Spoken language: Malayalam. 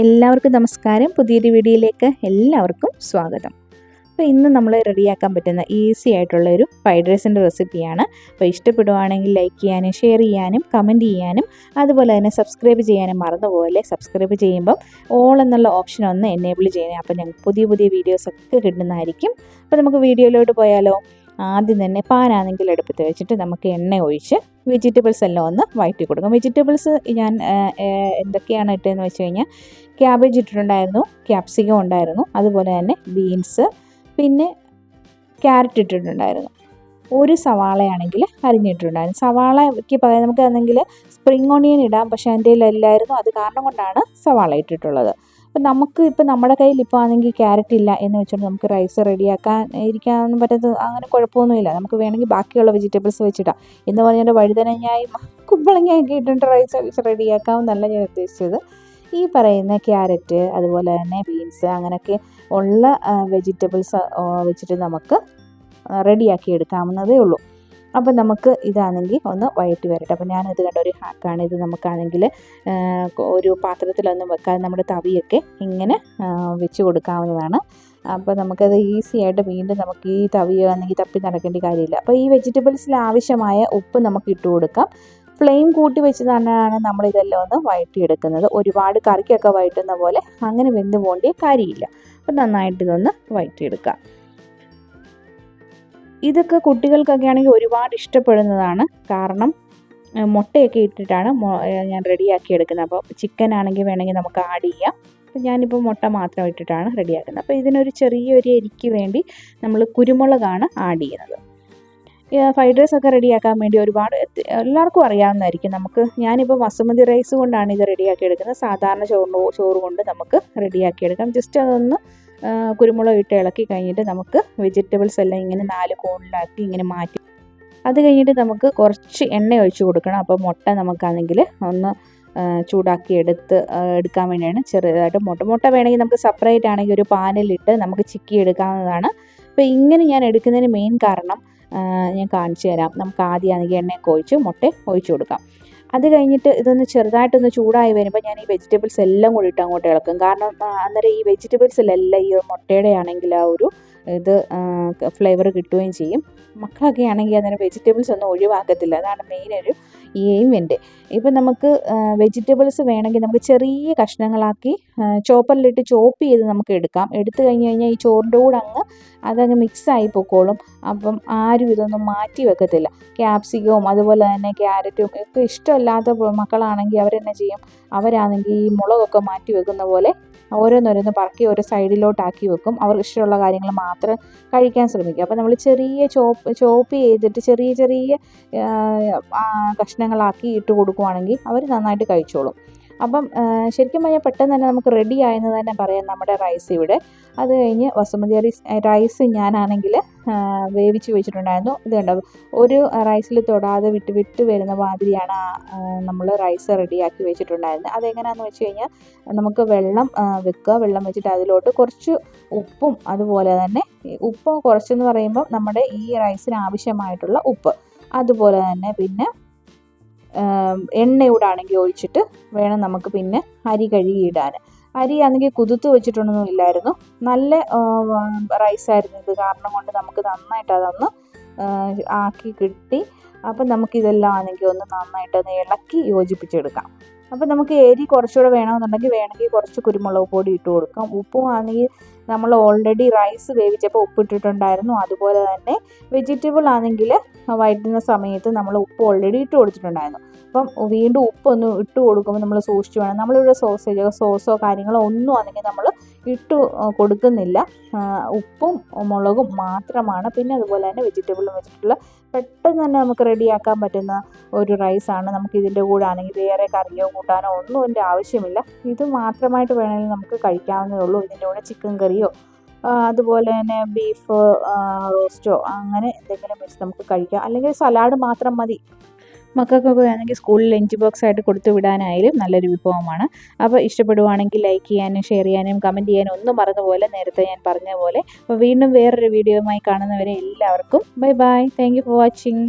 എല്ലാവർക്കും നമസ്കാരം. പുതിയൊരു വീഡിയോയിലേക്ക് എല്ലാവർക്കും സ്വാഗതം. അപ്പോൾ ഇന്ന് നമ്മൾ റെഡിയാക്കാൻ പറ്റുന്ന ഈസി ആയിട്ടുള്ള ഒരു ഫ്രൈഡ് റൈസിൻ്റെ റെസിപ്പിയാണ്. അപ്പോൾ ഇഷ്ടപ്പെടുവാണെങ്കിൽ ലൈക്ക് ചെയ്യാനും ഷെയർ ചെയ്യാനും കമൻറ്റ് ചെയ്യാനും അതുപോലെ തന്നെ സബ്സ്ക്രൈബ് ചെയ്യാനും മറന്നുപോലെ. സബ്സ്ക്രൈബ് ചെയ്യുമ്പം ഓൾ എന്നുള്ള ഓപ്ഷൻ ഒന്ന് എനേബിൾ ചെയ്യണേ. അപ്പോൾ ഞങ്ങൾക്ക് പുതിയ വീഡിയോസൊക്കെ കിട്ടുന്നതായിരിക്കും. അപ്പോൾ നമുക്ക് വീഡിയോയിലോട്ട് പോയാലോ. ആദ്യം തന്നെ പാനാണെങ്കിൽ അടുപ്പത്ത് വെച്ചിട്ട് നമുക്ക് എണ്ണ ഒഴിച്ച് വെജിറ്റബിൾസ് എല്ലാം ഒന്ന് വഴറ്റി കൊടുക്കാം. വെജിറ്റബിൾസ് ഞാൻ എന്തൊക്കെയാണ് ഇട്ടതെന്ന് വെച്ച് കഴിഞ്ഞാൽ ക്യാബേജ് ഇട്ടിട്ടുണ്ടായിരുന്നു, ക്യാപ്സിക്കം ഉണ്ടായിരുന്നു, അതുപോലെ തന്നെ ബീൻസ്, പിന്നെ ക്യാരറ്റ് ഇട്ടിട്ടുണ്ടായിരുന്നു. ഒരു സവാളയാണെങ്കിൽ അരിഞ്ഞിട്ടുണ്ടായിരുന്നു. സവാളയ്ക്ക് പകരം നമുക്ക് ആണെങ്കിൽ സ്പ്രിംഗ് ഓണിയൻ ഇടാം, പക്ഷേ എൻ്റെ കയ്യിലില്ലായിരുന്നു. അത് കാരണം കൊണ്ടാണ് സവാള ഇട്ടിട്ടുള്ളത്. അപ്പം നമുക്ക് ഇപ്പോൾ നമ്മുടെ കയ്യിൽ ഇപ്പോൾ ആണെങ്കിൽ ക്യാരറ്റ് ഇല്ല എന്ന് വെച്ചുകൊണ്ട് നമുക്ക് റൈസ് റെഡിയാക്കാൻ ഇരിക്കാനൊന്നും പറ്റാത്ത അങ്ങനെ കുഴപ്പമൊന്നുമില്ല. നമുക്ക് വേണമെങ്കിൽ ബാക്കിയുള്ള വെജിറ്റബിൾസ് വെച്ചിടാം. എന്ന് പറഞ്ഞാൽ വഴുതനങ്ങായും കുമ്പളങ്ങയൊക്കെ ഇട്ടിട്ട് റൈസ് റെഡിയാക്കാമെന്നല്ല ഞാൻ ഉദ്ദേശിച്ചത്. ഈ പറയുന്ന ക്യാരറ്റ് അതുപോലെ തന്നെ ബീൻസ് അങ്ങനെയൊക്കെ ഉള്ള വെജിറ്റബിൾസ് വെച്ചിട്ട് നമുക്ക് റെഡിയാക്കി എടുക്കാവുന്നതേ ഉള്ളൂ. അപ്പോൾ നമുക്ക് ഇതാണെങ്കിൽ ഒന്ന് വഴറ്റി വരട്ടെ. അപ്പോൾ ഞാനിത് കണ്ട ഒരു ഹാക്കാണ്. ഇത് നമുക്കാണെങ്കിൽ ഒരു പാത്രത്തിലൊന്നും വെക്കാതെ നമ്മുടെ തവിയൊക്കെ ഇങ്ങനെ വെച്ച് കൊടുക്കാവുന്നതാണ്. അപ്പോൾ നമുക്കത് ഈസി ആയിട്ട് വീണ്ടും നമുക്ക് ഈ തവിയാണെങ്കിൽ തപ്പി നടക്കേണ്ട കാര്യമില്ല. അപ്പോൾ ഈ വെജിറ്റബിൾസിൽ ആവശ്യമായ ഉപ്പ് നമുക്ക് ഇട്ട് കൊടുക്കാം. ഫ്ലെയിം കൂട്ടി വെച്ച് തന്നെയാണ് നമ്മളിതെല്ലാം ഒന്ന് വഴറ്റിയെടുക്കുന്നത്. ഒരുപാട് കറിക്കൊക്കെ വഴറ്റുന്ന പോലെ അങ്ങനെ വെന്ത് പോകേണ്ട കാര്യമില്ല. അപ്പോൾ നന്നായിട്ട് ഇതൊന്ന് വഴറ്റിയെടുക്കാം. ഇതൊക്കെ കുട്ടികൾക്കൊക്കെ ആണെങ്കിൽ ഒരുപാട് ഇഷ്ടപ്പെടുന്നതാണ്. കാരണം മുട്ടയൊക്കെ ഇട്ടിട്ടാണ് ഞാൻ റെഡിയാക്കി എടുക്കുന്നത്. അപ്പോൾ ചിക്കൻ ആണെങ്കിൽ വേണമെങ്കിൽ നമുക്ക് ആഡ് ചെയ്യാം. അപ്പോൾ ഞാനിപ്പോൾ മുട്ട മാത്രം ഇട്ടിട്ടാണ് റെഡിയാക്കുന്നത്. അപ്പോൾ ഇതിനൊരു ചെറിയൊരു എരിക്ക് വേണ്ടി നമ്മൾ കുരുമുളകാണ് ആഡ് ചെയ്യുന്നത്. ഫ്രൈഡ് റൈസ് ഒക്കെ റെഡിയാക്കാൻ വേണ്ടി ഒരുപാട് എല്ലാവർക്കും അറിയാവുന്നതായിരിക്കും. ഞാനിപ്പോൾ ബസുമതി റൈസ് കൊണ്ടാണ് ഇത് റെഡിയാക്കി എടുക്കുന്നത്. സാധാരണ ചോറ് കൊണ്ട് നമുക്ക് റെഡിയാക്കി എടുക്കാം. ജസ്റ്റ് അതൊന്ന് കുരുമുളക് ഇട്ട് ഇളക്കി കഴിഞ്ഞിട്ട് നമുക്ക് വെജിറ്റബിൾസ് എല്ലാം ഇങ്ങനെ 4 കോണിലാക്കി ഇങ്ങനെ മാറ്റി അത് കഴിഞ്ഞിട്ട് നമുക്ക് കുറച്ച് എണ്ണ ഒഴിച്ച് കൊടുക്കണം. അപ്പോൾ മുട്ട നമുക്കാണെങ്കിൽ ഒന്ന് ചൂടാക്കി എടുക്കാൻ വേണ്ടിയാണ് ചെറുതായിട്ട് മുട്ട വേണമെങ്കിൽ നമുക്ക് സെപ്പറേറ്റ് ആണെങ്കിൽ ഒരു പാനിലിട്ട് നമുക്ക് ചിക്കി എടുക്കാവുന്നതാണ്. അപ്പോൾ ഇങ്ങനെ ഞാൻ എടുക്കുന്നതിന് മെയിൻ കാരണം ഞാൻ കാണിച്ചു തരാം. നമുക്ക് ആദ്യമാണെങ്കിൽ എണ്ണയൊക്കെ ഒഴിച്ച് മുട്ട ഒഴിച്ച് കൊടുക്കാം. അത് കഴിഞ്ഞിട്ട് ഇതൊന്ന് ചെറുതായിട്ടൊന്ന് ചൂടായി വരുമ്പോൾ ഞാൻ ഈ വെജിറ്റബിൾസ് എല്ലാം കൂടി ഇട്ട് അങ്ങോട്ട് ഇളക്കും. കാരണം അന്നേരം ഈ വെജിറ്റബിൾസിലെല്ലാം ഈ മുട്ടയുടെ ആണെങ്കിൽ ആ ഒരു ഫ്ലേവർ കിട്ടുകയും ചെയ്യും. മക്കളൊക്കെ ആണെങ്കിൽ അന്നേരം വെജിറ്റബിൾസ് ഒന്നും ഒഴിവാക്കത്തില്ല. അതാണ് മെയിൻ ഒരു എയിം എൻ്റെ. ഇപ്പം നമുക്ക് വെജിറ്റബിൾസ് വേണമെങ്കിൽ നമുക്ക് ചെറിയ കഷ്ണങ്ങളാക്കി ചോപ്പറിലിട്ട് ചോപ്പ് ചെയ്ത് നമുക്ക് എടുക്കാം. എടുത്തു കഴിഞ്ഞ് ഈ ചോറിൻ്റെ കൂടെ അതങ്ങ് മിക്സായി പൊക്കോളും. അപ്പം ആരും ഇതൊന്നും മാറ്റി വെക്കത്തില്ല. ക്യാപ്സിക്കവും അതുപോലെ തന്നെ ക്യാരറ്റും ഒക്കെ ഇഷ്ടമല്ലാത്ത മക്കളാണെങ്കിൽ അവരെന്നെ ചെയ്യും, അവരാണെങ്കിൽ ഈ മുളകൊക്കെ മാറ്റി വെക്കുന്ന പോലെ ഓരോന്നോരോന്ന് പറക്കി ഓരോ സൈഡിലോട്ടാക്കി വെക്കും. അവർക്ക് ഇഷ്ടമുള്ള കാര്യങ്ങൾ മാത്രം കഴിക്കാൻ ശ്രമിക്കും. അപ്പോൾ നമ്മൾ ചെറിയ ചോപ്പ് ചെയ്തിട്ട് ചെറിയ കഷ്ണങ്ങളാക്കി ഇട്ട് കൊടുക്കുവാണെങ്കിൽ അവർ നന്നായിട്ട് കഴിച്ചോളും. അപ്പം ശരിക്കും പറഞ്ഞാൽ പെട്ടെന്ന് തന്നെ നമുക്ക് റെഡി ആയെന്ന് തന്നെ പറയാം നമ്മുടെ റൈസ് ഇവിടെ. അത് കഴിഞ്ഞ് ബസുമതി റൈസ് ഞാനാണെങ്കിൽ വേവിച്ച് വെച്ചിട്ടുണ്ടായിരുന്നു. ഇത് കണ്ടോ, ഒരു റൈസിൽ തൊടാതെ വിട്ട് വരുന്ന മാതിരിയാണ് നമ്മൾ റൈസ് റെഡിയാക്കി വെച്ചിട്ടുണ്ടായിരുന്നത്. അതെങ്ങനെയാണെന്ന് വെച്ച് കഴിഞ്ഞാൽ നമുക്ക് വെള്ളം വെക്കുക. വെള്ളം വെച്ചിട്ട് അതിലോട്ട് കുറച്ച് ഉപ്പും അതുപോലെ തന്നെ ഉപ്പ് കുറച്ചെന്ന് പറയുമ്പോൾ നമ്മുടെ ഈ റൈസിന് ആവശ്യമായിട്ടുള്ള ഉപ്പ്, അതുപോലെ തന്നെ പിന്നെ എണ്ണയൂടെ ആണെങ്കിൽ ഒഴിച്ചിട്ട് വേണം നമുക്ക് പിന്നെ അരി കഴുകിയിടാൻ. അരി ആണെങ്കിൽ കുതിർത്ത് വെച്ചിട്ടൊന്നും ഇല്ലായിരുന്നു. നല്ല റൈസായിരുന്നു. ഇത് കാരണം കൊണ്ട് നമുക്ക് നന്നായിട്ട് അതൊന്ന് ആക്കി കിട്ടി. അപ്പം നമുക്കിതെല്ലാം ആണെങ്കിൽ ഒന്ന് നന്നായിട്ടൊന്ന് ഇളക്കി യോജിപ്പിച്ചെടുക്കാം. അപ്പം നമുക്ക് എരി കുറച്ചുകൂടെ വേണമെങ്കിൽ കുറച്ച് കുരുമുളക് പൊടി ഇട്ട് കൊടുക്കാം. ഉപ്പും ആണെങ്കിൽ നമ്മൾ ഓൾറെഡി റൈസ് വേവിച്ചപ്പോൾ ഉപ്പിട്ടിട്ടുണ്ടായിരുന്നു. അതുപോലെ തന്നെ വെജിറ്റബിൾ ആണെങ്കിൽ വഴറ്റുന്ന സമയത്ത് നമ്മൾ ഉപ്പ് ഓൾറെഡി ഇട്ട് കൊടുത്തിട്ടുണ്ടായിരുന്നു. അപ്പം വീണ്ടും ഉപ്പൊന്ന് ഇട്ട് കൊടുക്കുമ്പോൾ നമ്മൾ സൂക്ഷിച്ച് വേണം. നമ്മളിവിടെ സോസോ കാര്യങ്ങളോ ഒന്നും ആണെങ്കിൽ നമ്മൾ ഇട്ട് കൊടുക്കുന്നില്ല. ഉപ്പും മുളകും മാത്രമാണ്. പിന്നെ അതുപോലെ തന്നെ വെജിറ്റബിളും വെച്ചിട്ടുള്ള പെട്ടെന്ന് തന്നെ നമുക്ക് റെഡിയാക്കാൻ പറ്റുന്ന ഒരു റൈസാണ്. നമുക്ക് ഇതിൻ്റെ കൂടെ ആണെങ്കിൽ വേറെ കറിയോ കൂട്ടാനോ ഒന്നും ഇതിൻ്റെ ആവശ്യമില്ല. ഇത് മാത്രമായിട്ട് വേണമെങ്കിൽ നമുക്ക് കഴിക്കാവുന്നതേ ഉള്ളൂ. ഇതിൻ്റെ കൂടെ ചിക്കൻ കറിയോ അതുപോലെ തന്നെ ബീഫ് റോസ്റ്റോ അങ്ങനെ എന്തെങ്കിലും വെച്ച് നമുക്ക് കഴിക്കാം. അല്ലെങ്കിൽ സലാഡ് മാത്രം മതി. മക്കൾക്കൊക്കെ ആണെങ്കിൽ സ്കൂളിൽ ലഞ്ച് ബോക്സ് ആയിട്ട് കൊടുത്തു വിടാനായാലും നല്ലൊരു വിഭവമാണ്. അപ്പോൾ ഇഷ്ടപ്പെടുവാണെങ്കിൽ ലൈക്ക് ചെയ്യാനും ഷെയർ ചെയ്യാനും കമൻറ്റ് ചെയ്യാനും ഒന്നും മറന്നുപോലെ, നേരത്തെ ഞാൻ പറഞ്ഞ പോലെ. അപ്പോൾ വീണ്ടും വേറൊരു വീഡിയോയുമായി കാണുന്നവരെ എല്ലാവർക്കും bye. Thank you for watching.